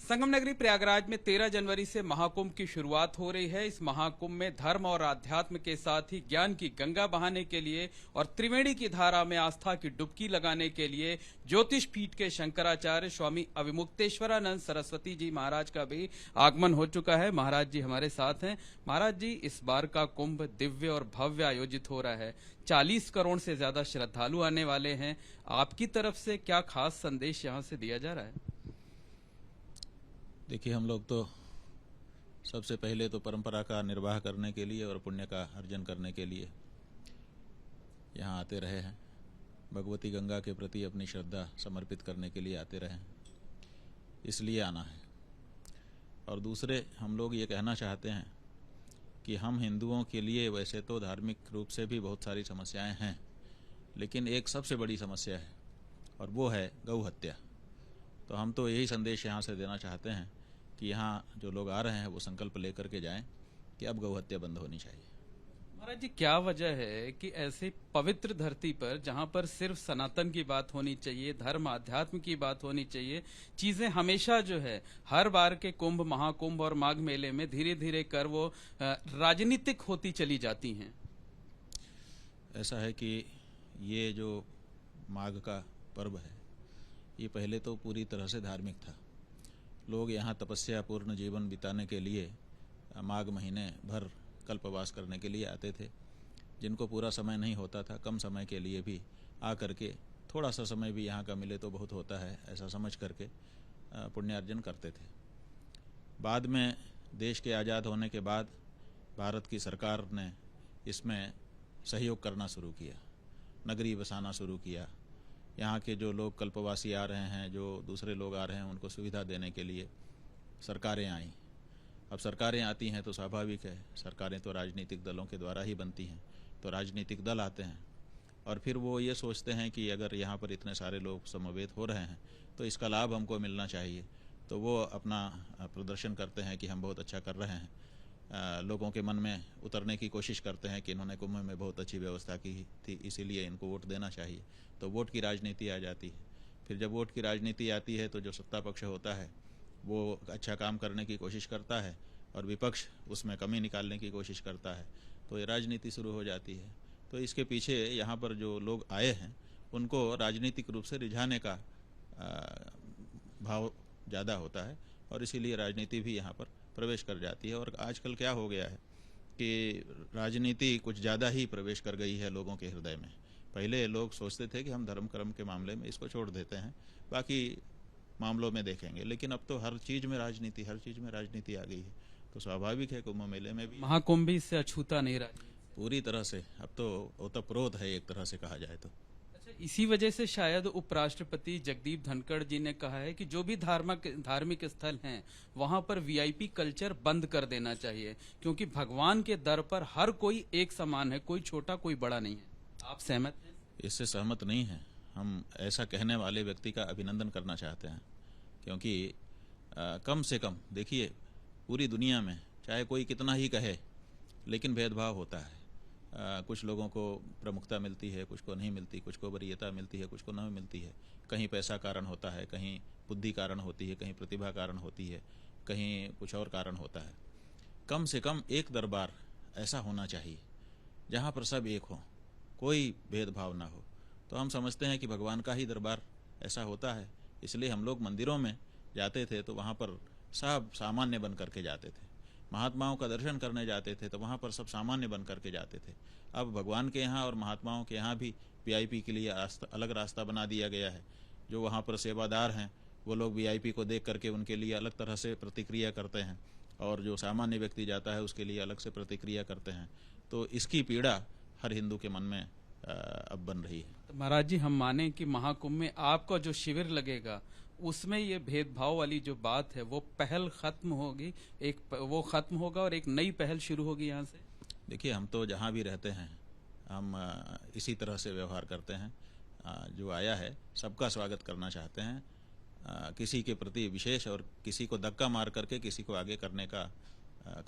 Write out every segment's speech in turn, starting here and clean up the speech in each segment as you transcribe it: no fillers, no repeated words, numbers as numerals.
संगम नगरी प्रयागराज में 13 जनवरी से महाकुंभ की शुरुआत हो रही है। इस महाकुंभ में धर्म और आध्यात्म के साथ ही ज्ञान की गंगा बहाने के लिए और त्रिवेणी की धारा में आस्था की डुबकी लगाने के लिए ज्योतिष पीठ के शंकराचार्य स्वामी अविमुक्तेश्वरानंद सरस्वती जी महाराज का भी आगमन हो चुका है। महाराज जी हमारे साथ हैं। महाराज जी, इस बार का कुंभ दिव्य और भव्य आयोजित हो रहा है। 40 करोड़ से ज्यादा श्रद्धालु आने वाले हैं। आपकी तरफ से क्या खास संदेश यहाँ से दिया जा रहा है? देखिए, हम लोग तो सबसे पहले तो परंपरा का निर्वाह करने के लिए और पुण्य का अर्जन करने के लिए यहाँ आते रहे हैं। भगवती गंगा के प्रति अपनी श्रद्धा समर्पित करने के लिए आते रहे हैं, इसलिए आना है। और दूसरे, हम लोग ये कहना चाहते हैं कि हम हिंदुओं के लिए वैसे तो धार्मिक रूप से भी बहुत सारी समस्याएं हैं, लेकिन एक सबसे बड़ी समस्या है और वो है गौ हत्या। तो हम तो यही संदेश यहाँ से देना चाहते हैं कि यहाँ जो लोग आ रहे हैं वो संकल्प लेकर के जाएं कि अब गौ हत्या बंद होनी चाहिए। महाराज जी, क्या वजह है कि ऐसी पवित्र धरती पर जहां पर सिर्फ सनातन की बात होनी चाहिए, धर्म आध्यात्म की बात होनी चाहिए, चीजें हमेशा जो है हर बार के कुंभ, महाकुंभ और माघ मेले में धीरे धीरे कर वो राजनीतिक होती चली जाती हैं? ऐसा है कि ये जो माघ का पर्व है, ये पहले तो पूरी तरह से धार्मिक था। लोग यहाँ तपस्या पूर्ण जीवन बिताने के लिए माघ महीने भर कल्पवास करने के लिए आते थे। जिनको पूरा समय नहीं होता था, कम समय के लिए भी आ करके थोड़ा सा समय भी यहाँ का मिले तो बहुत होता है, ऐसा समझ करके पुण्यार्जन करते थे। बाद में देश के आज़ाद होने के बाद भारत की सरकार ने इसमें सहयोग करना शुरू किया, नगरी बसाना शुरू किया। यहाँ के जो लोग कल्पवासी आ रहे हैं, जो दूसरे लोग आ रहे हैं, उनको सुविधा देने के लिए सरकारें आईं। अब सरकारें आती हैं तो स्वाभाविक है, सरकारें तो राजनीतिक दलों के द्वारा ही बनती हैं, तो राजनीतिक दल आते हैं और फिर वो ये सोचते हैं कि अगर यहाँ पर इतने सारे लोग समवेत हो रहे हैं तो इसका लाभ हमको मिलना चाहिए। तो वो अपना प्रदर्शन करते हैं कि हम बहुत अच्छा कर रहे हैं। लोगों के मन में उतरने की कोशिश करते हैं कि इन्होंने कुंभ में बहुत अच्छी व्यवस्था की थी, इसीलिए इनको वोट देना चाहिए। तो वोट की राजनीति आ जाती है। फिर जब वोट की राजनीति आती है तो जो सत्ता पक्ष होता है वो अच्छा काम करने की कोशिश करता है और विपक्ष उसमें कमी निकालने की कोशिश करता है, तो ये राजनीति शुरू हो जाती है। तो इसके पीछे यहाँ पर जो लोग आए हैं उनको राजनीतिक रूप से रिझाने का भाव ज़्यादा होता है और इसीलिए राजनीति भी यहाँ पर प्रवेश कर जाती है। और आजकल क्या हो गया है कि राजनीति कुछ ज़्यादा ही प्रवेश कर गई है लोगों के हृदय में। पहले लोग सोचते थे कि हम धर्म कर्म के मामले में इसको छोड़ देते हैं, बाकी मामलों में देखेंगे, लेकिन अब तो हर चीज़ में राजनीति आ गई है। तो स्वाभाविक है कुंभ मेले में भी, महाकुंभ भी इससे अछूता नहीं रहा पूरी तरह से। अब तो ओतप्रोत है एक तरह से कहा जाए तो। इसी वजह से शायद उपराष्ट्रपति जगदीप धनखड़ जी ने कहा है कि जो भी धार्मिक स्थल हैं वहां पर वीआईपी कल्चर बंद कर देना चाहिए, क्योंकि भगवान के दर पर हर कोई एक समान है, कोई छोटा कोई बड़ा नहीं है। आप सहमत हैं? इससे सहमत नहीं है। हम ऐसा कहने वाले व्यक्ति का अभिनंदन करना चाहते हैं, क्योंकि कम से कम देखिए, पूरी दुनिया में चाहे कोई कितना ही कहे, लेकिन भेदभाव होता है। कुछ लोगों को प्रमुखता मिलती है, कुछ को नहीं मिलती, कुछ को वरीयता मिलती है, कुछ को नहीं मिलती है। कहीं पैसा कारण होता है, कहीं बुद्धि कारण होती है, कहीं प्रतिभा कारण होती है, कहीं कुछ और कारण होता है। कम से कम एक दरबार ऐसा होना चाहिए जहाँ पर सब एक हो, कोई भेदभाव ना हो। तो हम समझते हैं कि भगवान का ही दरबार ऐसा होता है, इसलिए हम लोग मंदिरों में जाते थे तो वहाँ पर सब सामान्य बन करके जाते थे। महात्माओं का दर्शन करने जाते थे तो वहाँ पर सब सामान्य बन करके जाते थे। अब भगवान के यहाँ और महात्माओं के यहाँ भी वीआईपी के लिए अलग रास्ता बना दिया गया है। जो वहाँ पर सेवादार हैं वो लोग वीआईपी को देख करके उनके लिए अलग तरह से प्रतिक्रिया करते हैं, और जो सामान्य व्यक्ति जाता है उसके लिए अलग से प्रतिक्रिया करते हैं। तो इसकी पीड़ा हर हिंदू के मन में अब बन रही है। तो महाराज जी, हम माने कि महाकुंभ में आपका जो शिविर लगेगा उसमें ये भेदभाव वाली जो बात है वो पहल खत्म होगी, वो खत्म होगा और एक नई पहल शुरू होगी यहाँ से? देखिए, हम तो जहाँ भी रहते हैं हम इसी तरह से व्यवहार करते हैं। जो आया है सबका स्वागत करना चाहते हैं। किसी के प्रति विशेष और किसी को धक्का मार करके किसी को आगे करने का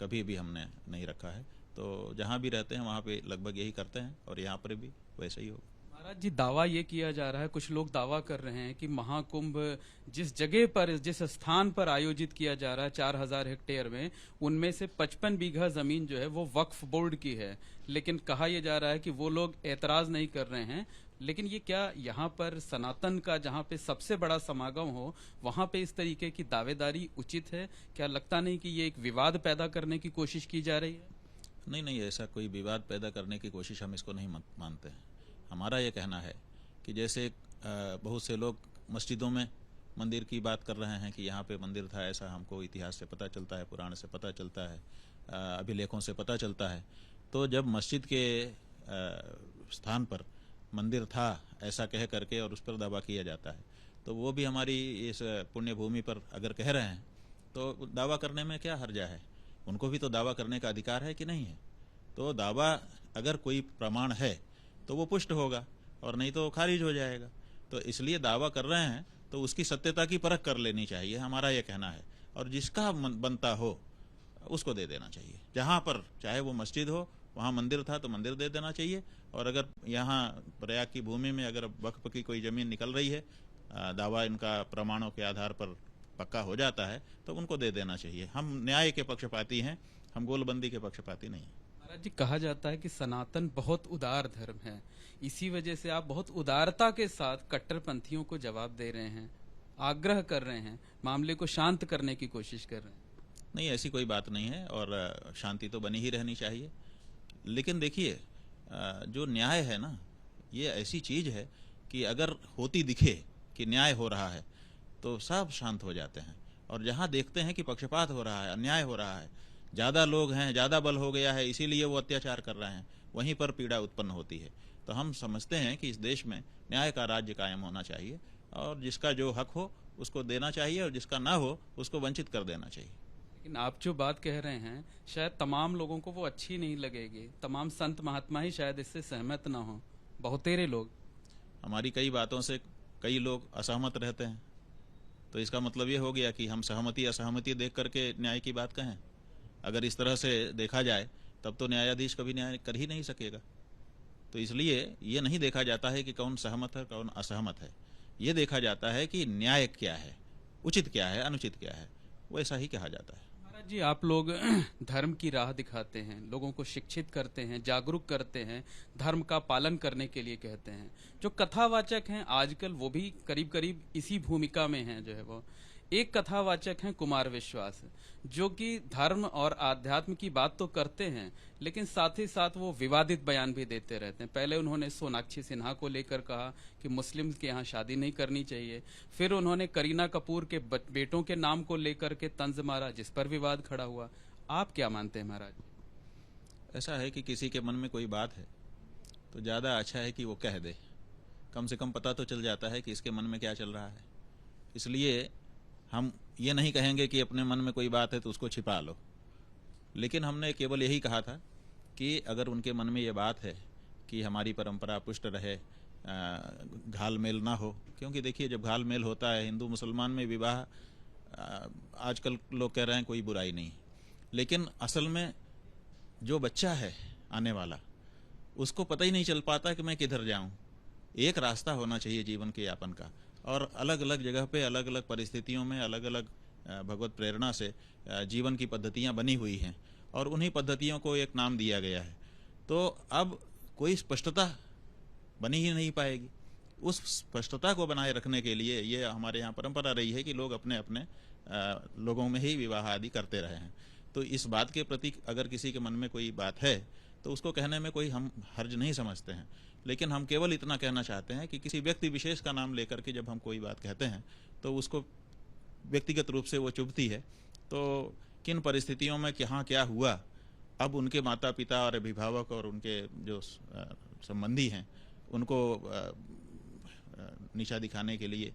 कभी भी हमने नहीं रखा है। तो जहाँ भी रहते हैं वहाँ पे लगभग यही करते हैं और यहाँ पर भी वैसे ही होगा। महाराज जी, दावा ये किया जा रहा है, कुछ लोग दावा कर रहे हैं कि महाकुंभ जिस जगह पर, जिस स्थान पर आयोजित किया जा रहा है 4000 हेक्टेयर में, उनमें से 55 बीघा जमीन जो है वो वक्फ बोर्ड की है। लेकिन कहा यह जा रहा है कि वो लोग एतराज नहीं कर रहे हैं। लेकिन ये क्या यहाँ पर सनातन का जहाँ पे सबसे बड़ा समागम हो, वहां पे इस तरीके की दावेदारी उचित है? क्या लगता नहीं कि ये एक विवाद पैदा करने की कोशिश की जा रही है? नहीं नहीं, ऐसा कोई विवाद पैदा करने की कोशिश हम इसको नहीं मानते हैं। हमारा ये कहना है कि जैसे बहुत से लोग मस्जिदों में मंदिर की बात कर रहे हैं कि यहाँ पे मंदिर था, ऐसा हमको इतिहास से पता चलता है, पुराण से पता चलता है, अभिलेखों से पता चलता है। तो जब मस्जिद के स्थान पर मंदिर था ऐसा कह करके और उस पर दावा किया जाता है, तो वो भी हमारी इस पुण्य भूमि पर अगर कह रहे हैं तो दावा करने में क्या हर्जा है? उनको भी तो दावा करने का अधिकार है कि नहीं है? तो दावा अगर कोई प्रमाण है तो वो पुष्ट होगा और नहीं तो खारिज हो जाएगा। तो इसलिए दावा कर रहे हैं तो उसकी सत्यता की परख कर लेनी चाहिए, हमारा ये कहना है। और जिसका बनता हो उसको दे देना चाहिए। जहाँ पर चाहे वो मस्जिद हो, वहाँ मंदिर था तो मंदिर दे देना चाहिए। और अगर यहाँ प्रयाग की भूमि में अगर वक्फ की कोई जमीन निकल रही है, दावा इनका प्रमाणों के आधार पर पक्का हो जाता है, तो उनको दे देना चाहिए। हम न्याय के पक्षपाती हैं, हम गोलबंदी के पक्षपाती नहीं। महाराज जी, कहा जाता है कि सनातन बहुत उदार धर्म है, इसी वजह से आप बहुत उदारता के साथ कट्टरपंथियों को जवाब दे रहे हैं, आग्रह कर रहे हैं, मामले को शांत करने की कोशिश कर रहे हैं। नहीं, ऐसी कोई बात नहीं है और शांति तो बनी ही रहनी चाहिए। लेकिन देखिए, जो न्याय है ना, ये ऐसी चीज है कि अगर होती दिखे कि न्याय हो रहा है तो सब शांत हो जाते हैं। और जहां देखते हैं कि पक्षपात हो रहा है, अन्याय हो रहा है, ज्यादा लोग हैं, ज्यादा बल हो गया है, इसीलिए वो अत्याचार कर रहे हैं, वहीं पर पीड़ा उत्पन्न होती है। तो हम समझते हैं कि इस देश में न्याय का राज्य कायम होना चाहिए और जिसका जो हक हो उसको देना चाहिए और जिसका ना हो उसको वंचित कर देना चाहिए। लेकिन आप जो बात कह रहे हैं शायद तमाम लोगों को वो अच्छी नहीं लगेगी, तमाम संत महात्मा ही शायद इससे सहमत ना हो, बहुतेरे लोग। हमारी कई बातों से कई लोग असहमत रहते हैं, तो इसका मतलब ये हो गया कि हम सहमति असहमति देख करके न्याय की बात कहें। अगर इस तरह से देखा जाए तब तो न्यायाधीश कभी न्याय कर ही नहीं सकेगा। तो इसलिए ये नहीं देखा जाता है कि कौन सहमत है कौन असहमत है, ये देखा जाता है कि न्याय क्या है, उचित क्या है, अनुचित क्या है, वैसा ही कहा जाता है। महाराज जी, आप लोग धर्म की राह दिखाते हैं, लोगों को शिक्षित करते हैं, जागरूक करते हैं, धर्म का पालन करने के लिए कहते हैं। जो कथावाचक हैं आजकल वो भी करीब करीब इसी भूमिका में हैं। जो है वो एक कथावाचक हैं कुमार विश्वास, जो कि धर्म और आध्यात्म की बात तो करते हैं लेकिन साथ ही साथ वो विवादित बयान भी देते रहते हैं। पहले उन्होंने सोनाक्षी सिन्हा को लेकर कहा कि मुस्लिम के यहाँ शादी नहीं करनी चाहिए, फिर उन्होंने करीना कपूर के बेटों के नाम को लेकर के तंज मारा, जिस पर विवाद खड़ा हुआ। आप क्या मानते हैं महाराज? ऐसा है कि किसी के मन में कोई बात है तो ज्यादा अच्छा है कि वो कह दे, कम से कम पता तो चल जाता है कि इसके मन में क्या चल रहा है। इसलिए हम ये नहीं कहेंगे कि अपने मन में कोई बात है तो उसको छिपा लो, लेकिन हमने केवल यही कहा था कि अगर उनके मन में ये बात है कि हमारी परंपरा पुष्ट रहे, घाल मेल ना हो, क्योंकि देखिए जब घाल मेल होता है हिंदू मुसलमान में विवाह, आजकल लोग कह रहे हैं कोई बुराई नहीं, लेकिन असल में जो बच्चा है आने वाला उसको पता ही नहीं चल पाता कि मैं किधर जाऊं। एक रास्ता होना चाहिए जीवन के यापन का, और अलग अलग जगह पे अलग अलग परिस्थितियों में अलग अलग भगवत प्रेरणा से जीवन की पद्धतियां बनी हुई हैं और उन्हीं पद्धतियों को एक नाम दिया गया है। तो अब कोई स्पष्टता बनी ही नहीं पाएगी। उस स्पष्टता को बनाए रखने के लिए ये हमारे यहाँ परंपरा रही है कि लोग अपने अपने लोगों में ही विवाह आदि करते रहे हैं। तो इस बात के प्रति अगर किसी के मन में कोई बात है तो उसको कहने में कोई हम हर्ज नहीं समझते हैं, लेकिन हम केवल इतना कहना चाहते हैं कि किसी व्यक्ति विशेष का नाम लेकर के जब हम कोई बात कहते हैं तो उसको व्यक्तिगत रूप से वो चुभती है। तो किन परिस्थितियों में कहाँ क्या हुआ, अब उनके माता पिता और अभिभावक और उनके जो संबंधी हैं उनको नीचा दिखाने के लिए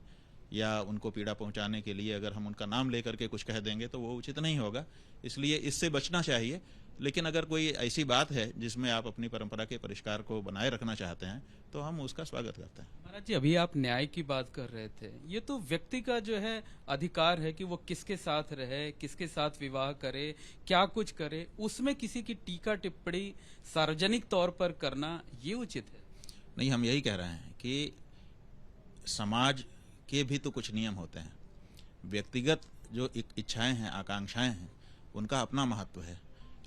या उनको पीड़ा पहुंचाने के लिए अगर हम उनका नाम लेकर के कुछ कह देंगे तो वो उचित नहीं होगा। इसलिए इससे बचना चाहिए। लेकिन अगर कोई ऐसी बात है जिसमें आप अपनी परंपरा के परिष्कार को बनाए रखना चाहते हैं तो हम उसका स्वागत करते हैं। महाराज जी, अभी आप न्याय की बात कर रहे थे, ये तो व्यक्ति का जो है अधिकार है कि वो किसके साथ रहे, किसके साथ विवाह करे, क्या कुछ करे, उसमें किसी की टीका टिप्पणी सार्वजनिक तौर पर करना ये उचित है? नहीं, हम यही कह रहे हैं कि समाज के भी तो कुछ नियम होते हैं। व्यक्तिगत जो इच्छाएं हैं, आकांक्षाएं हैं, उनका अपना महत्व है,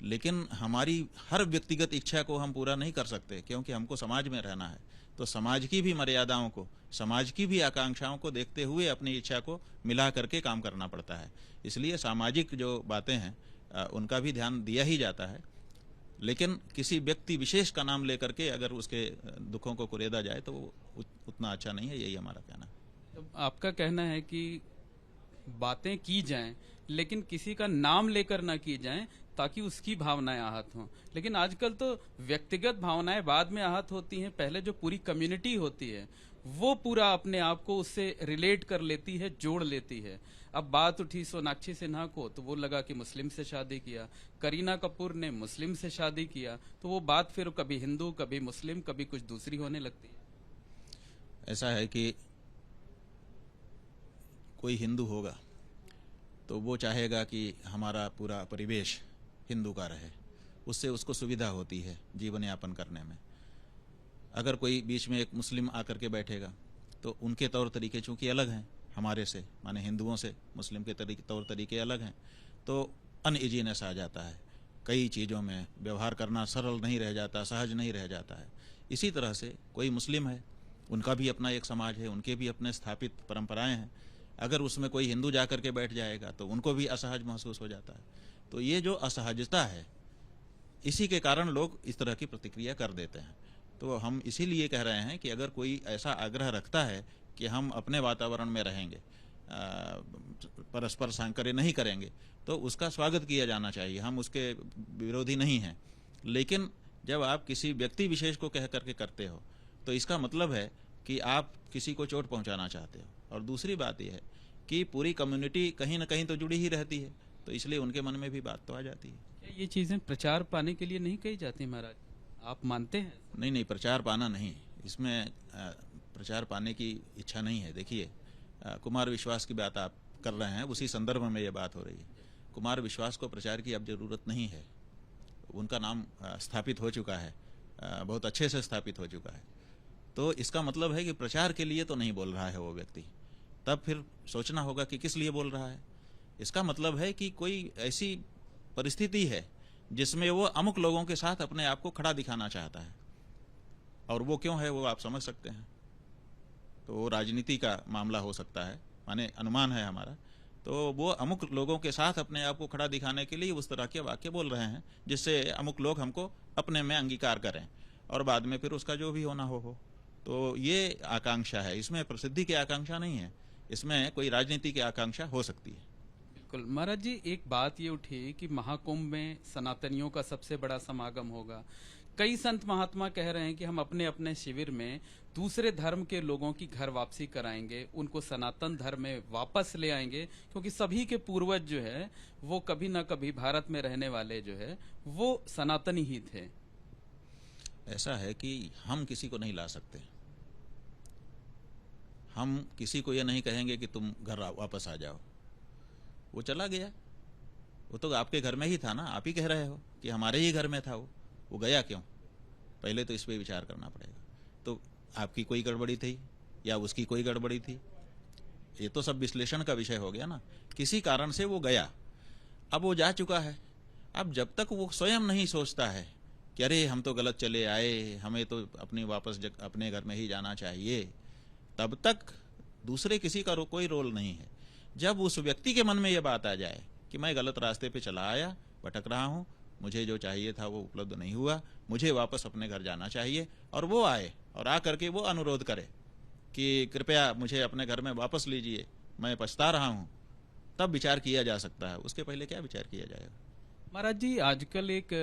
लेकिन हमारी हर व्यक्तिगत इच्छा को हम पूरा नहीं कर सकते, क्योंकि हमको समाज में रहना है। तो समाज की भी मर्यादाओं को, समाज की भी आकांक्षाओं को देखते हुए अपनी इच्छा को मिला करके काम करना पड़ता है। इसलिए सामाजिक जो बातें हैं उनका भी ध्यान दिया ही जाता है, लेकिन किसी व्यक्ति विशेष का नाम लेकर के अगर उसके दुखों को कुरेदा जाए तो वो उतना अच्छा नहीं है, यही हमारा कहना है। तो आपका कहना है कि बातें की जाएं, लेकिन किसी का नाम लेकर ना की जाएं, ताकि उसकी भावनाएं आहत हों। लेकिन आजकल तो व्यक्तिगत भावनाएं बाद में आहत होती हैं, पहले जो पूरी कम्युनिटी होती है वो पूरा अपने आप को उससे रिलेट कर लेती है, जोड़ लेती है। अब बात उठी सोनाक्षी सिन्हा को, तो वो लगा कि मुस्लिम से शादी किया, करीना कपूर ने मुस्लिम से शादी किया, तो वो बात फिर कभी हिंदू, कभी मुस्लिम, कभी कुछ दूसरी होने लगती है। ऐसा है कि कोई हिंदू होगा तो वो चाहेगा कि हमारा पूरा परिवेश हिंदू का रहे, उससे उसको सुविधा होती है जीवन यापन करने में। अगर कोई बीच में एक मुस्लिम आकर के बैठेगा तो उनके तौर तरीके चूंकि अलग हैं हमारे से, माने हिंदुओं से मुस्लिम के तौर तरीके अलग हैं, तो अनइजीनेस आ जाता है। कई चीज़ों में व्यवहार करना सरल नहीं रह जाता, सहज नहीं रह जाता है। इसी तरह से कोई मुस्लिम है, उनका भी अपना एक समाज है, उनके भी अपने स्थापित परंपराएं हैं। अगर उसमें कोई हिंदू जा कर के बैठ जाएगा तो उनको भी असहज महसूस हो जाता है। तो ये जो असहजता है, इसी के कारण लोग इस तरह की प्रतिक्रिया कर देते हैं। तो हम इसीलिए कह रहे हैं कि अगर कोई ऐसा आग्रह रखता है कि हम अपने वातावरण में रहेंगे, परस्पर सांकर्य नहीं करेंगे, तो उसका स्वागत किया जाना चाहिए। हम उसके विरोधी नहीं हैं, लेकिन जब आप किसी व्यक्ति विशेष को कह करके करते हो तो इसका मतलब है कि आप किसी को चोट पहुंचाना चाहते हो। और दूसरी बात यह है कि पूरी कम्युनिटी कहीं ना कहीं तो जुड़ी ही रहती है, तो इसलिए उनके मन में भी बात तो आ जाती है। ये चीजें प्रचार पाने के लिए नहीं कही जाती महाराज, आप मानते हैं? नहीं, प्रचार पाना नहीं, इसमें प्रचार पाने की इच्छा नहीं है। देखिए, कुमार विश्वास की बात आप कर रहे हैं, उसी संदर्भ में ये बात हो रही है। कुमार विश्वास को प्रचार की अब जरूरत नहीं है, उनका नाम स्थापित हो चुका है, बहुत अच्छे से स्थापित हो चुका है। तो इसका मतलब है कि प्रचार के लिए तो नहीं बोल रहा है वो व्यक्ति। तब फिर सोचना होगा कि किस लिए बोल रहा है। इसका मतलब है कि कोई ऐसी परिस्थिति है जिसमें वो अमुक लोगों के साथ अपने आप को खड़ा दिखाना चाहता है, और वो क्यों है वो आप समझ सकते हैं। तो वो राजनीति का मामला हो सकता है, माने अनुमान है हमारा। तो वो अमुक लोगों के साथ अपने आप को खड़ा दिखाने के लिए उस तरह के वाक्य बोल रहे हैं जिससे अमुक लोग हमको अपने में अंगीकार करें, और बाद में फिर उसका जो भी होना हो। तो ये आकांक्षा है, इसमें प्रसिद्धि की आकांक्षा नहीं है, इसमें कोई राजनीति की आकांक्षा हो सकती है। बिल्कुल महाराज जी, एक बात ये उठी कि महाकुंभ में सनातनियों का सबसे बड़ा समागम होगा। कई संत महात्मा कह रहे हैं कि हम अपने अपने शिविर में दूसरे धर्म के लोगों की घर वापसी कराएंगे, उनको सनातन धर्म में वापस ले आएंगे, क्योंकि सभी के पूर्वज जो है वो कभी ना कभी भारत में रहने वाले जो है वो सनातनी ही थे। ऐसा है कि हम किसी को नहीं ला सकते, हम किसी को यह नहीं कहेंगे कि तुम घर वापस आ जाओ। वो चला गया, वो तो आपके घर में ही था ना, आप ही कह रहे हो कि हमारे ही घर में था। वो गया क्यों? पहले तो इस पे विचार करना पड़ेगा। तो आपकी कोई गड़बड़ी थी या उसकी कोई गड़बड़ी थी, ये तो सब विश्लेषण का विषय हो गया ना। किसी कारण से वो गया, अब वो जा चुका है। अब जब तक वो स्वयं नहीं सोचता है कि अरे हम तो गलत चले आए, हमें तो अपनी वापस अपने घर में ही जाना चाहिए, तब तक दूसरे किसी का कोई रोल नहीं है। जब उस व्यक्ति के मन में ये बात आ जाए कि मैं गलत रास्ते पे चला आया, भटक रहा हूँ, मुझे जो चाहिए था वो उपलब्ध नहीं हुआ, मुझे वापस अपने घर जाना चाहिए, और वो आए और आ करके वो अनुरोध करे कि कृपया मुझे अपने घर में वापस लीजिए, मैं पछता रहा हूँ, तब विचार किया जा सकता है। उसके पहले क्या विचार किया जाएगा? महाराज जी, आजकल एक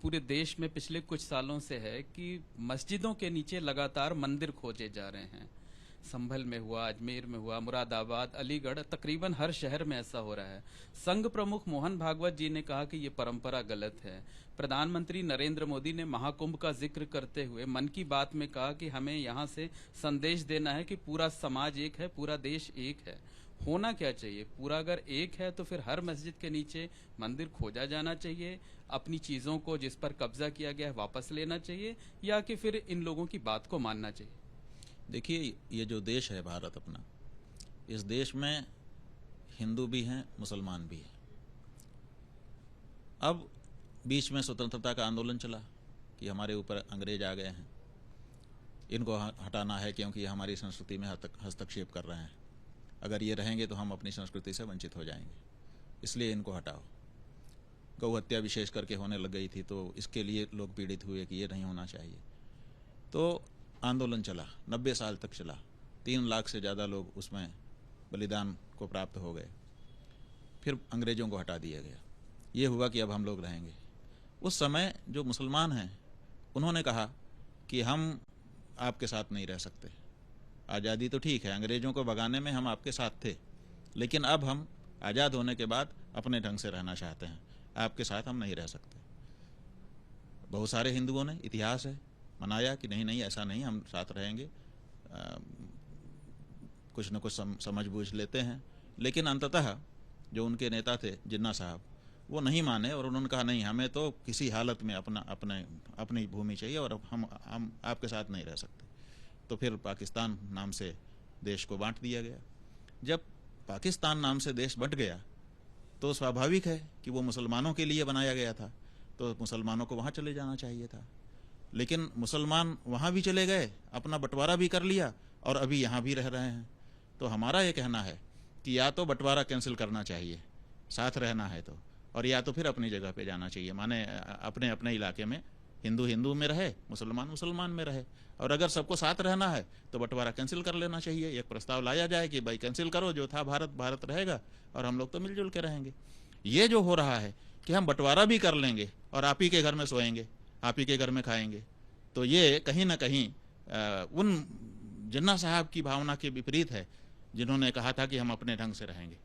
पूरे देश में पिछले कुछ सालों से है कि मस्जिदों के नीचे लगातार मंदिर खोजे जा रहे हैं। संभल में हुआ, अजमेर में हुआ, मुरादाबाद, अलीगढ़, तकरीबन हर शहर में ऐसा हो रहा है। संघ प्रमुख मोहन भागवत जी ने कहा कि ये परंपरा गलत है। प्रधानमंत्री नरेंद्र मोदी ने महाकुंभ का जिक्र करते हुए मन की बात में कहा कि हमें यहाँ से संदेश देना है कि पूरा समाज एक है, पूरा देश एक है। होना क्या चाहिए? पूरा अगर एक है तो फिर हर मस्जिद के नीचे मंदिर खोजा जाना चाहिए, अपनी चीजों को जिस पर कब्जा किया गया है वापस लेना चाहिए, या कि फिर इन लोगों की बात को मानना चाहिए? देखिए, ये जो देश है भारत अपना, इस देश में हिंदू भी हैं, मुसलमान भी हैं। अब बीच में स्वतंत्रता का आंदोलन चला कि हमारे ऊपर अंग्रेज आ गए हैं, इनको हटाना है क्योंकि ये हमारी संस्कृति में हस्तक्षेप कर रहे हैं। अगर ये रहेंगे तो हम अपनी संस्कृति से वंचित हो जाएंगे, इसलिए इनको हटाओ। गौ हत्या विशेष करके होने लग गई थी, तो इसके लिए लोग पीड़ित हुए कि ये नहीं होना चाहिए। तो आंदोलन चला, 90 साल तक चला, 3 लाख से ज़्यादा लोग उसमें बलिदान को प्राप्त हो गए। फिर अंग्रेजों को हटा दिया गया। ये हुआ कि अब हम लोग रहेंगे। उस समय जो मुसलमान हैं उन्होंने कहा कि हम आपके साथ नहीं रह सकते। आज़ादी तो ठीक है, अंग्रेजों को भगाने में हम आपके साथ थे, लेकिन अब हम आज़ाद होने के बाद अपने ढंग से रहना चाहते हैं, आपके साथ हम नहीं रह सकते। बहुत सारे हिंदुओं ने, इतिहास है, मनाया कि नहीं नहीं ऐसा नहीं, हम साथ रहेंगे, कुछ न कुछ समझ बूझ लेते हैं। लेकिन अंततः जो उनके नेता थे जिन्ना साहब, वो नहीं माने और उन्होंने कहा नहीं, हमें तो किसी हालत में अपनी भूमि चाहिए और हम आपके साथ नहीं रह सकते। तो फिर पाकिस्तान नाम से देश को बांट दिया गया। जब पाकिस्तान नाम से देश बंट गया तो स्वाभाविक है कि वो मुसलमानों के लिए बनाया गया था, तो मुसलमानों को वहाँ चले जाना चाहिए था। लेकिन मुसलमान वहाँ भी चले गए, अपना बंटवारा भी कर लिया और अभी यहाँ भी रह रहे हैं। तो हमारा ये कहना है कि या तो बंटवारा कैंसिल करना चाहिए, साथ रहना है तो, और या तो फिर अपनी जगह पे जाना चाहिए। माने अपने अपने इलाके में हिंदू हिंदू में रहे, मुसलमान मुसलमान में रहे। और अगर सबको साथ रहना है तो बंटवारा कैंसिल कर लेना चाहिए। एक प्रस्ताव लाया जाए कि भाई कैंसिल करो, जो था भारत भारत रहेगा और हम लोग तो मिलजुल के रहेंगे। ये जो हो रहा है कि हम बंटवारा भी कर लेंगे और आप ही के घर में सोएंगे, आप ही के घर में खाएंगे, तो ये कहीं ना कहीं उन जिन्ना साहब की भावना के विपरीत है जिन्होंने कहा था कि हम अपने ढंग से रहेंगे।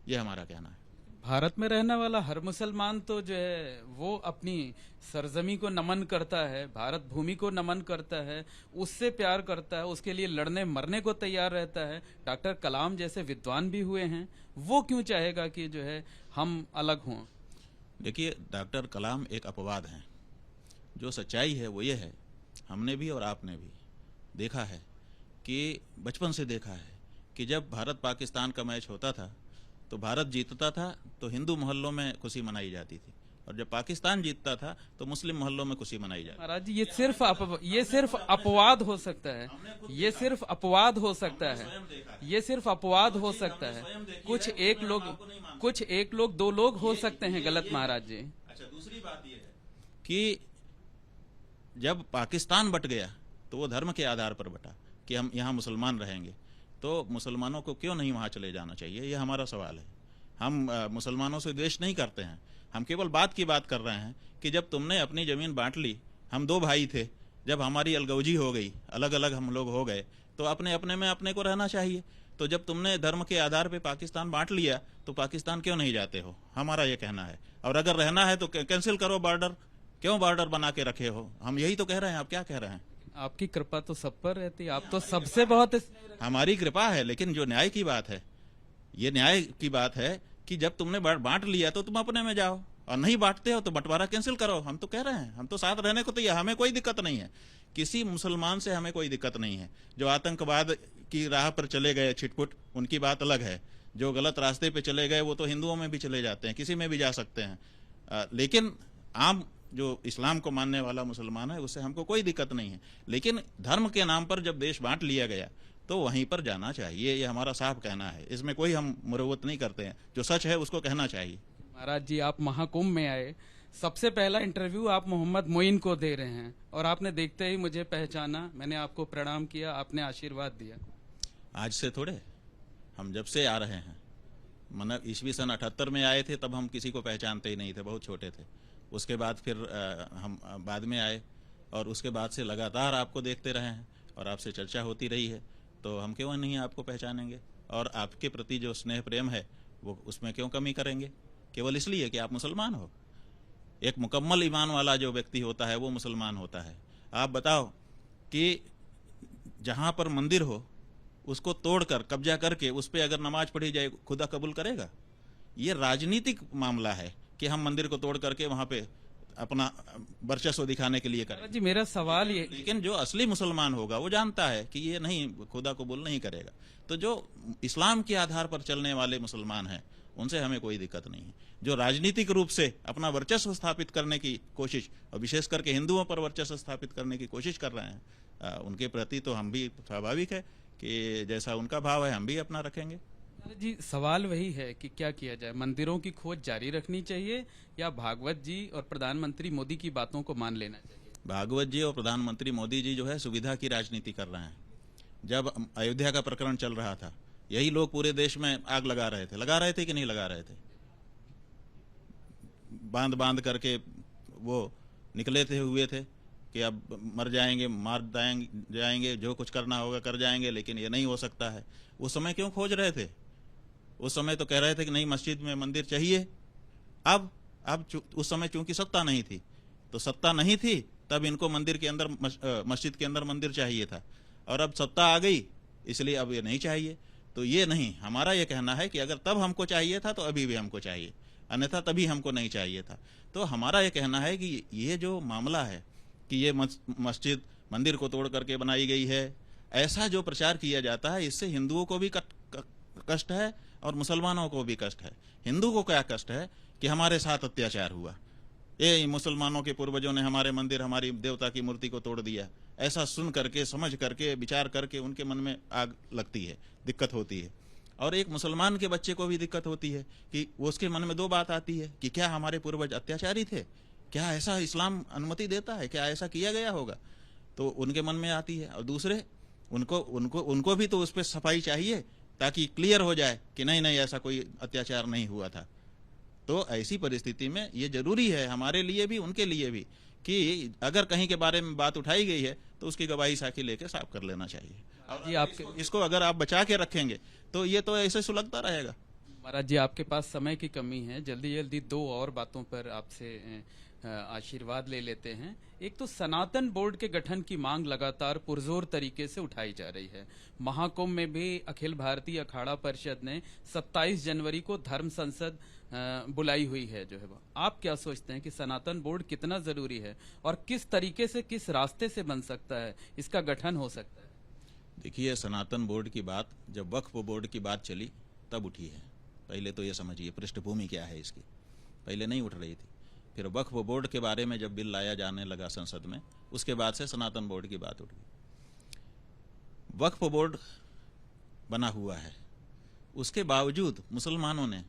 ये हमारा कहना है। भारत में रहने वाला हर मुसलमान तो जो है वो अपनी सरजमी को नमन करता है, भारत भूमि को नमन करता है, उससे प्यार करता है, उसके लिए लड़ने मरने को तैयार रहता है। डॉक्टर कलाम जैसे विद्वान भी हुए हैं, वो क्यों चाहेगा कि जो है हम अलग हों? देखिए, डॉक्टर कलाम एक अपवाद हैं। जो सच्चाई है वो ये है, हमने भी और आपने भी देखा है कि बचपन से देखा है कि जब भारत पाकिस्तान का मैच होता था तो भारत जीतता था तो हिंदू मोहल्लों में खुशी मनाई जाती थी, और जब पाकिस्तान जीतता था तो मुस्लिम मोहल्लों में खुशी मनाई जाती थी। महाराज जी, ये सिर्फ अपवाद हो सकता है, ये सिर्फ अपवाद हो सकता है, ये सिर्फ अपवाद हो सकता है। कुछ एक लोग 2 लोग हो सकते हैं गलत महाराज जी। अच्छा, दूसरी बात ये है कि जब पाकिस्तान बट गया तो वो धर्म के आधार पर बटा कि हम यहाँ मुसलमान रहेंगे, तो मुसलमानों को क्यों नहीं वहाँ चले जाना चाहिए? ये हमारा सवाल है। हम मुसलमानों से द्वेष नहीं करते हैं, हम केवल बात की बात कर रहे हैं कि जब तुमने अपनी ज़मीन बांट ली, हम 2 भाई थे, जब हमारी अलगौजी हो गई, अलग अलग हम लोग हो गए, तो अपने अपने में अपने को रहना चाहिए। तो जब तुमने धर्म के आधार पर पाकिस्तान बांट लिया तो पाकिस्तान क्यों नहीं जाते हो? हमारा ये कहना है। और अगर रहना है तो कैंसिल करो बॉर्डर, क्यों बॉर्डर बना के रखे हो? हम यही तो कह रहे हैं, आप क्या कह रहे हैं? आपकी कृपा तो सब पर रहती है, आप तो सबसे बहुत। हमारी कृपा है, लेकिन जो न्याय की बात है, ये न्याय की बात है कि जब तुमने बांट लिया तो तुम अपने में जाओ, और नहीं बांटते हो तो बंटवारा कैंसिल करो। हम तो कह रहे हैं, हम तो साथ रहने को तैयार, हमें कोई दिक्कत नहीं है, किसी मुसलमान से हमें कोई दिक्कत नहीं है। जो आतंकवाद की राह पर चले गए छिटपुट, उनकी बात अलग है। जो गलत रास्ते पे चले गए वो तो हिंदुओं में भी चले जाते हैं, किसी में भी जा सकते हैं। लेकिन आम जो इस्लाम को मानने वाला मुसलमान है उससे हमको कोई दिक्कत नहीं है। लेकिन धर्म के नाम पर जब देश बांट लिया गया तो वहीं पर जाना चाहिए, ये हमारा साफ कहना है। इसमें कोई हम मुरव्वत नहीं करते हैं, जो सच है उसको कहना चाहिए। महाराज जी, आप महाकुंभ में आए, सबसे पहला इंटरव्यू आप मोहम्मद मोइन को दे रहे हैं, और आपने देखते ही मुझे पहचाना, मैंने आपको प्रणाम किया, आपने आशीर्वाद दिया। आज से थोड़े, हम जब से आ रहे हैं, मतलब ईस्वी सन 78 में आए थे, तब हम किसी को पहचानते ही नहीं थे, बहुत छोटे थे। उसके बाद फिर हम बाद में आए, और उसके बाद से लगातार आपको देखते रहे हैं और आपसे चर्चा होती रही है, तो हम क्यों नहीं आपको पहचानेंगे? और आपके प्रति जो स्नेह प्रेम है वो उसमें क्यों कमी करेंगे? केवल इसलिए कि आप मुसलमान हो। एक मुकम्मल ईमान वाला जो व्यक्ति होता है वो मुसलमान होता है। आप बताओ कि जहाँ पर मंदिर हो उसको तोड़कर कब्जा करके उस पर अगर नमाज पढ़ी जाए, खुदा कबूल करेगा? ये राजनीतिक मामला है कि हम मंदिर को तोड़ करके वहां पे अपना वर्चस्व दिखाने के लिए करें। जी मेरा सवाल ये, लेकिन जो असली मुसलमान होगा वो जानता है कि ये नहीं, खुदा कबूल नहीं करेगा। तो जो इस्लाम के आधार पर चलने वाले मुसलमान हैं उनसे हमें कोई दिक्कत नहीं है। जो राजनीतिक रूप से अपना वर्चस्व स्थापित करने की कोशिश, और विशेष करके हिंदुओं पर वर्चस्व स्थापित करने की कोशिश कर रहे हैं, उनके प्रति तो हम भी स्वाभाविक है कि जैसा उनका भाव है हम भी अपना रखेंगे। जी सवाल वही है कि क्या किया जाए, मंदिरों की खोज जारी रखनी चाहिए या भागवत जी और प्रधानमंत्री मोदी की बातों को मान लेना चाहिए? भागवत जी और प्रधानमंत्री मोदी जी जो है सुविधा की राजनीति कर रहे हैं। जब अयोध्या का प्रकरण चल रहा था, यही लोग पूरे देश में आग लगा रहे थे कि नहीं लगा रहे थे? बांध करके वो निकले हुए थे कि अब मर जाएंगे, मार जाएंगे, जो कुछ करना होगा कर जाएंगे, लेकिन ये नहीं हो सकता है। उस समय क्यों खोज रहे थे? उस समय तो कह रहे थे कि नहीं, मस्जिद में मंदिर चाहिए। अब उस समय चूंकि सत्ता नहीं थी, तो सत्ता नहीं थी तब इनको मंदिर के अंदर, मस्जिद के अंदर मंदिर चाहिए था, और अब सत्ता आ गई इसलिए अब ये नहीं चाहिए। तो ये नहीं, हमारा ये कहना है कि अगर तब हमको चाहिए था तो अभी भी हमको चाहिए, अन्यथा तभी हमको नहीं चाहिए था। तो हमारा ये कहना है कि ये जो मामला है कि ये मस्जिद मंदिर को तोड़ करके बनाई गई है, ऐसा जो प्रचार किया जाता है, इससे हिंदुओं को भी कष्ट है और मुसलमानों को भी कष्ट है। हिंदू को क्या कष्ट है कि हमारे साथ अत्याचार हुआ, ये मुसलमानों के पूर्वजों ने हमारे मंदिर, हमारी देवता की मूर्ति को तोड़ दिया। ऐसा सुन करके, समझ करके, विचार करके उनके मन में आग लगती है, दिक्कत होती है। और एक मुसलमान के बच्चे को भी दिक्कत होती है कि उसके मन में दो बात आती है कि क्या हमारे पूर्वज अत्याचारी थे, क्या ऐसा इस्लाम अनुमति देता है, क्या ऐसा किया गया होगा, तो उनके मन में आती है। और दूसरे उनको भी तो उस पर सफाई चाहिए ताकि क्लियर हो जाए कि नहीं नहीं, ऐसा कोई अत्याचार नहीं हुआ था। तो ऐसी परिस्थिति में ये जरूरी है हमारे लिए भी, उनके लिए भी, कि अगर कहीं के बारे में बात उठाई गई है तो उसकी गवाही साखी लेके साफ कर लेना चाहिए। जी इसको अगर आप बचा के रखेंगे तो ये तो ऐसे सुलगता रहेगा। महाराज जी आपके पास समय की कमी है, जल्दी जल्दी दो और बातों पर आपसे आशीर्वाद ले लेते हैं। एक तो सनातन बोर्ड के गठन की मांग लगातार पुरजोर तरीके से उठाई जा रही है। महाकुंभ में भी अखिल भारतीय अखाड़ा परिषद ने 27 जनवरी को धर्म संसद बुलाई हुई है जो है। आप क्या सोचते हैं कि सनातन बोर्ड कितना जरूरी है और किस तरीके से, किस रास्ते से बन सकता है, इसका गठन हो सकता है? देखिए, सनातन बोर्ड की बात जब वक्फ बोर्ड की बात चली तब उठी है। पहले तो ये समझिए पृष्ठभूमि क्या है इसकी, पहले नहीं उठ रही थी। फिर वक्फ बोर्ड के बारे में जब बिल लाया जाने लगा संसद में, उसके बाद से सनातन बोर्ड की बात उठ गई। वक्फ बोर्ड बना हुआ है, उसके बावजूद मुसलमानों ने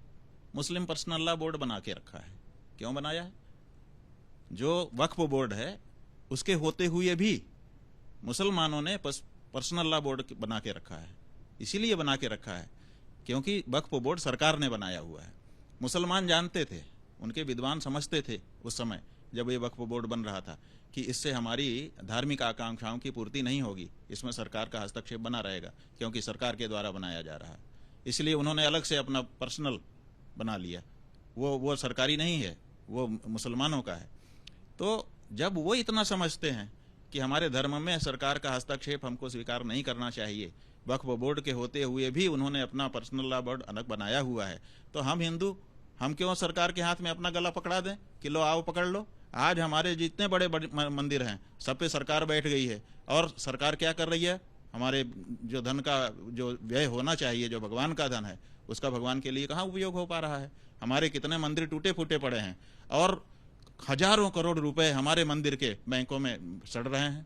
मुस्लिम पर्सनल लॉ बोर्ड बना के रखा है। क्यों बनाया है? जो वक्फ बोर्ड है उसके होते हुए भी मुसलमानों ने पर्सनल लॉ बोर्ड बना के रखा है। इसीलिए बना के रखा है क्योंकि वक्फ बोर्ड सरकार ने बनाया हुआ है। मुसलमान जानते थे, उनके विद्वान समझते थे उस समय जब ये वक्फ बोर्ड बन रहा था कि इससे हमारी धार्मिक आकांक्षाओं की पूर्ति नहीं होगी, इसमें सरकार का हस्तक्षेप बना रहेगा क्योंकि सरकार के द्वारा बनाया जा रहा है। इसलिए उन्होंने अलग से अपना पर्सनल बना लिया। वो सरकारी नहीं है, वो मुसलमानों का है। तो जब वो इतना समझते हैं कि हमारे धर्म में सरकार का हस्तक्षेप हमको स्वीकार नहीं करना चाहिए, वक्फ बोर्ड के होते हुए भी उन्होंने अपना पर्सनल लॉ बोर्ड अलग बनाया हुआ है, तो हम हिंदू, हम क्यों सरकार के हाथ में अपना गला पकड़ा दें कि लो आओ पकड़ लो। आज हमारे जितने बड़े मंदिर हैं सब पे सरकार बैठ गई है, और सरकार क्या कर रही है, हमारे जो धन का जो व्यय होना चाहिए, जो भगवान का धन है, उसका भगवान के लिए कहाँ उपयोग हो पा रहा है। हमारे कितने मंदिर टूटे फूटे पड़े हैं और हजारों करोड़ रुपए हमारे मंदिर के बैंकों में सड़ रहे हैं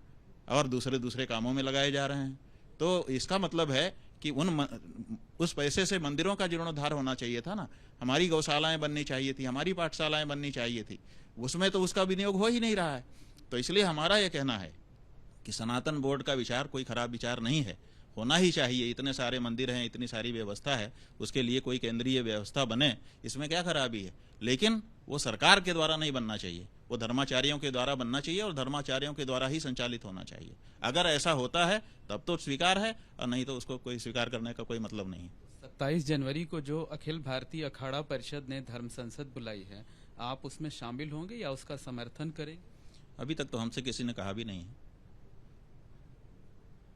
और दूसरे कामों में लगाए जा रहे हैं। तो इसका मतलब है कि उस पैसे से मंदिरों का जीर्णोद्धार होना चाहिए था ना, हमारी गौशालाएं बननी चाहिए थी, हमारी पाठशालाएं बननी चाहिए थी, उसमें तो उसका विनियोग हो ही नहीं रहा है। तो इसलिए हमारा यह कहना है कि सनातन बोर्ड का विचार कोई खराब विचार नहीं है, होना ही चाहिए। इतने सारे मंदिर हैं, इतनी सारी व्यवस्था है, उसके लिए कोई केंद्रीय व्यवस्था बने, इसमें क्या खराबी है। लेकिन वो सरकार के द्वारा नहीं बनना चाहिए, वो धर्माचार्यों के द्वारा बनना चाहिए और धर्माचार्यों के द्वारा ही संचालित होना चाहिए। अगर ऐसा होता है तब तो स्वीकार है, और नहीं तो उसको कोई स्वीकार करने का कोई मतलब नहीं है। 27 जनवरी को जो अखिल भारतीय अखाड़ा परिषद ने धर्म संसद बुलाई है, आप उसमें शामिल होंगे या उसका समर्थन करेंगे? अभी तक तो हमसे किसी ने कहा भी नहीं है।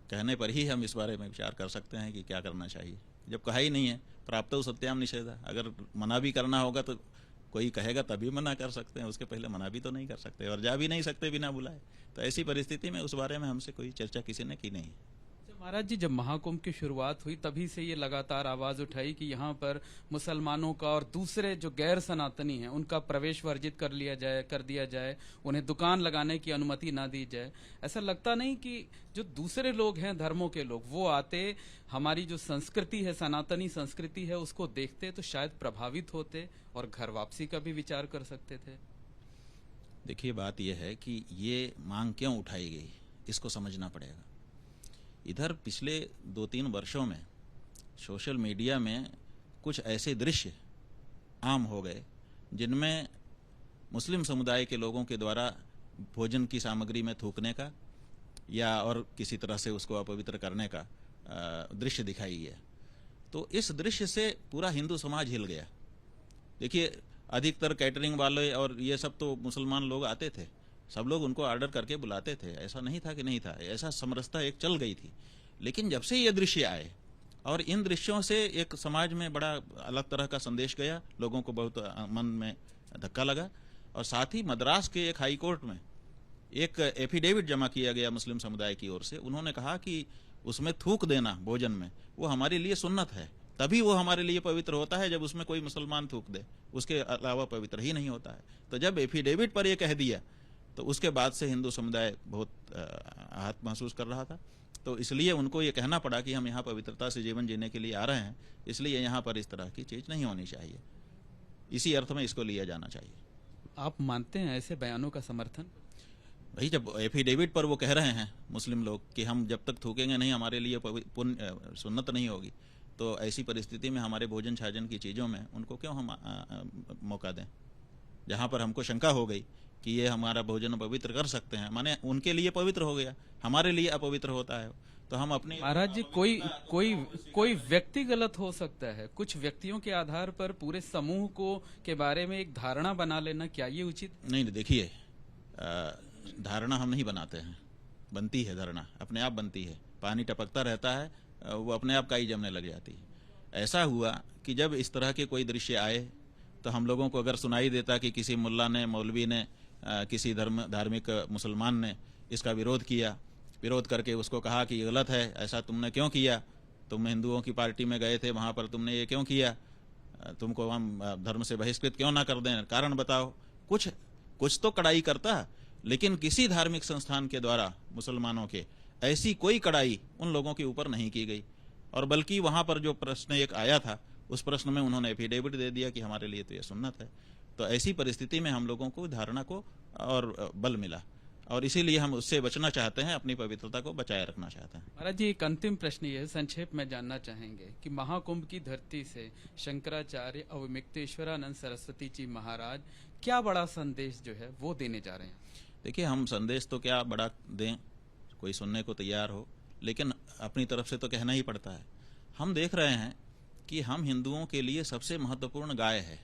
कहने पर ही हम इस बारे में विचार कर सकते हैं कि क्या करना चाहिए। जब कहा ही नहीं है, प्राप्तो सत्याम निषेधा, अगर मना भी करना होगा तो कोई कहेगा तभी मना कर सकते हैं, उसके पहले मना भी तो नहीं कर सकते और जा भी नहीं सकते बिना बुलाए। तो ऐसी परिस्थिति में उस बारे में हमसे कोई चर्चा किसी ने की नहीं। महाराज जी, जब महाकुंभ की शुरुआत हुई तभी से ये लगातार आवाज उठाई कि यहाँ पर मुसलमानों का और दूसरे जो गैर सनातनी हैं उनका प्रवेश वर्जित कर दिया जाए, उन्हें दुकान लगाने की अनुमति ना दी जाए। ऐसा लगता नहीं कि जो दूसरे लोग हैं, धर्मों के लोग, वो आते, हमारी जो संस्कृति है, सनातनी संस्कृति है, उसको देखते तो शायद प्रभावित होते और घर वापसी का भी विचार कर सकते थे? देखिए, बात यह है कि ये मांग क्यों उठाई गई, इसको समझना पड़ेगा। इधर पिछले 2-3 वर्षों में सोशल मीडिया में कुछ ऐसे दृश्य आम हो गए जिनमें मुस्लिम समुदाय के लोगों के द्वारा भोजन की सामग्री में थूकने का या और किसी तरह से उसको अपवित्र करने का दृश्य दिखाई है। तो इस दृश्य से पूरा हिंदू समाज हिल गया। देखिए, अधिकतर कैटरिंग वाले और ये सब तो मुसलमान लोग आते थे, सब लोग उनको ऑर्डर करके बुलाते थे, ऐसा नहीं था कि नहीं था, ऐसा समरसता एक चल गई थी। लेकिन जब से ये दृश्य आए और इन दृश्यों से एक समाज में बड़ा अलग तरह का संदेश गया, लोगों को बहुत मन में धक्का लगा और साथ ही मद्रास के एक हाई कोर्ट में एक एफिडेविट जमा किया गया मुस्लिम समुदाय की ओर से। उन्होंने कहा कि उसमें थूक देना भोजन में वो हमारे लिए सुन्नत है, तभी वो हमारे लिए पवित्र होता है जब उसमें कोई मुसलमान थूक दे, उसके अलावा पवित्र ही नहीं होता है। तो जब एफिडेविट पर यह कह दिया तो उसके बाद से हिंदू समुदाय बहुत आहत महसूस कर रहा था। तो इसलिए उनको ये कहना पड़ा कि हम यहाँ पवित्रता से जीवन जीने के लिए आ रहे हैं, इसलिए यहाँ पर इस तरह की चीज़ नहीं होनी चाहिए। इसी अर्थ में इसको लिया जाना चाहिए। आप मानते हैं ऐसे बयानों का समर्थन? भाई, जब एफिडेविट पर वो कह रहे हैं मुस्लिम लोग कि हम जब तक थूकेंगे नहीं हमारे लिए सुन्नत नहीं होगी, तो ऐसी परिस्थिति में हमारे भोजन छाजन की चीज़ों में उनको क्यों हम मौका दें? जहाँ पर हमको शंका हो गई कि ये हमारा भोजन पवित्र कर सकते हैं, माने उनके लिए पवित्र हो गया, हमारे लिए अपवित्र होता है, तो हम अपने। महाराज जी, कोई व्यक्ति गलत हो सकता है, कुछ व्यक्तियों के आधार पर पूरे समूह को के बारे में एक धारणा बना लेना, क्या ये उचित? नहीं, देखिए, धारणा हम नहीं बनाते हैं, बनती है धारणा, अपने आप बनती है। पानी टपकता रहता है, वो अपने आप काई जमने लग जाती है। ऐसा हुआ कि जब इस तरह के कोई दृश्य आए तो हम लोगों को अगर सुनाई देता कि किसी मुल्ला ने, मौलवी ने, किसी धार्मिक मुसलमान ने इसका विरोध किया, विरोध करके उसको कहा कि ये गलत है, ऐसा तुमने क्यों किया, तुम हिंदुओं की पार्टी में गए थे, वहाँ पर तुमने ये क्यों किया, तुमको हम धर्म से बहिष्कृत क्यों ना कर दें, कारण बताओ। कुछ तो कड़ाई करता, लेकिन किसी धार्मिक संस्थान के द्वारा मुसलमानों के ऐसी कोई कड़ाई उन लोगों के ऊपर नहीं की गई। और बल्कि वहाँ पर जो प्रश्न एक आया था, उस प्रश्न में उन्होंने एफिडेविट दे दिया कि हमारे लिए तो ये सुन्नत है। तो ऐसी परिस्थिति में हम लोगों को धारणा को और बल मिला और इसीलिए हम उससे बचना चाहते हैं, अपनी पवित्रता को बचाए रखना चाहते हैं। महाराज जी, एक अंतिम प्रश्न ये है, संक्षेप में जानना चाहेंगे कि महाकुंभ की धरती से शंकराचार्य अवमिक्तेश्वरानंद सरस्वती जी महाराज क्या बड़ा संदेश जो है वो देने जा रहे हैं? देखिए, हम संदेश तो क्या बड़ा दें, कोई सुनने को तैयार हो, लेकिन अपनी तरफ से तो कहना ही पड़ता है। हम देख रहे हैं कि हम हिंदुओं के लिए सबसे महत्वपूर्ण गाय है।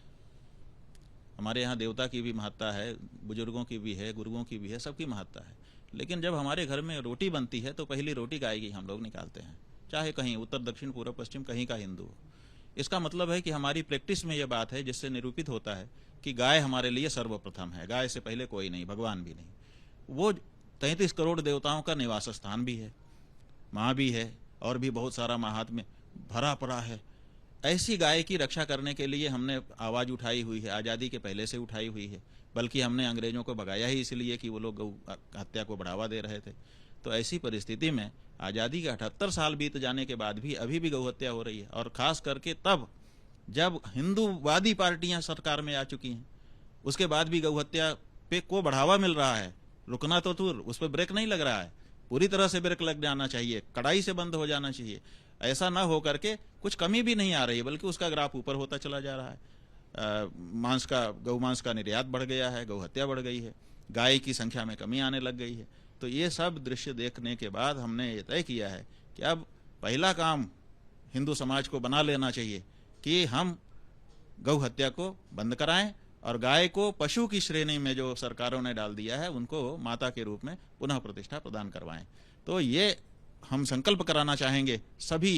हमारे यहाँ देवता की भी महत्ता है, बुजुर्गों की भी है, गुरुओं की भी है, सबकी महत्ता है। लेकिन जब हमारे घर में रोटी बनती है तो पहली रोटी गाय की हम लोग निकालते हैं, चाहे कहीं उत्तर दक्षिण पूर्व पश्चिम कहीं का हिंदू हो। इसका मतलब है कि हमारी प्रैक्टिस में यह बात है जिससे निरूपित होता है कि गाय हमारे लिए सर्वप्रथम है, गाय से पहले कोई नहीं, भगवान भी नहीं। वो 33 करोड़ देवताओं का निवास स्थान भी है, माँ भी है और भी बहुत सारा महात्म्य भरा पड़ा है। ऐसी गाय की रक्षा करने के लिए हमने आवाज़ उठाई हुई है, आज़ादी के पहले से उठाई हुई है, बल्कि हमने अंग्रेजों को भगाया ही इसलिए कि वो लोग गौ हत्या को बढ़ावा दे रहे थे। तो ऐसी परिस्थिति में आज़ादी के 78 साल बीत जाने के बाद भी अभी भी गौ हत्या हो रही है, और ख़ास करके तब जब हिंदूवादी पार्टियां सरकार में आ चुकी हैं, उसके बाद भी गौ हत्या पे को बढ़ावा मिल रहा है। रुकना तो दूर, उस पर ब्रेक नहीं लग रहा है, पूरी तरह से ब्रेक लग जाना चाहिए, कड़ाई से बंद हो जाना चाहिए। ऐसा ना हो करके कुछ कमी भी नहीं आ रही है, बल्कि उसका ग्राफ ऊपर होता चला जा रहा है। गौ मांस का निर्यात बढ़ गया है, गौ हत्या बढ़ गई है, गाय की संख्या में कमी आने लग गई है। तो ये सब दृश्य देखने के बाद हमने ये तय किया है कि अब पहला काम हिंदू समाज को बना लेना चाहिए कि हम गौ हत्या को बंद कराएं और गाय को पशु की श्रेणी में जो सरकारों ने डाल दिया है उनको माता के रूप में पुनः प्रतिष्ठा प्रदान करवाएं। तो ये हम संकल्प कराना चाहेंगे सभी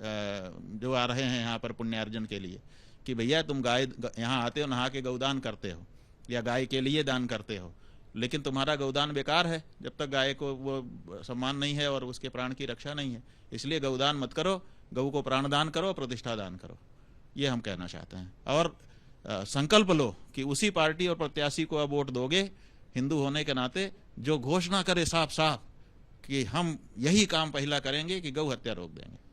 जो आ रहे हैं यहाँ पर पुण्यार्जन के लिए कि भैया तुम गाय यहाँ आते हो, नहा के गौदान करते हो या गाय के लिए दान करते हो, लेकिन तुम्हारा गौदान बेकार है जब तक गाय को वो सम्मान नहीं है और उसके प्राण की रक्षा नहीं है। इसलिए गौदान मत करो, गऊ को प्राण दान करो, प्रतिष्ठा दान करो, ये हम कहना चाहते हैं। और संकल्प लो कि उसी पार्टी और प्रत्याशी को अब वोट दोगे हिंदू होने के नाते जो घोषणा करे साफ साफ कि हम यही काम पहला करेंगे कि गौ हत्या रोक देंगे।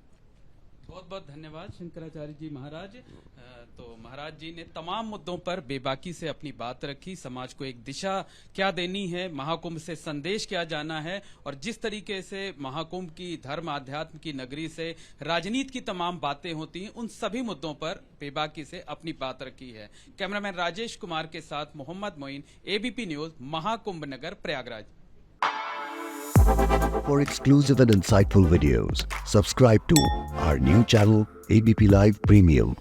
बहुत बहुत धन्यवाद शंकराचार्य जी महाराज। तो महाराज जी ने तमाम मुद्दों पर बेबाकी से अपनी बात रखी, समाज को एक दिशा क्या देनी है, महाकुंभ से संदेश क्या जाना है, और जिस तरीके से महाकुंभ की धर्म आध्यात्म की नगरी से राजनीति की तमाम बातें होती हैं, उन सभी मुद्दों पर बेबाकी से अपनी बात रखी है। कैमरामैन राजेश कुमार के साथ Mohammed Moin, ABP News, Mahakumbh Nagar, Prayagraj. For exclusive and insightful videos, subscribe to our new channel ABP Live Premium.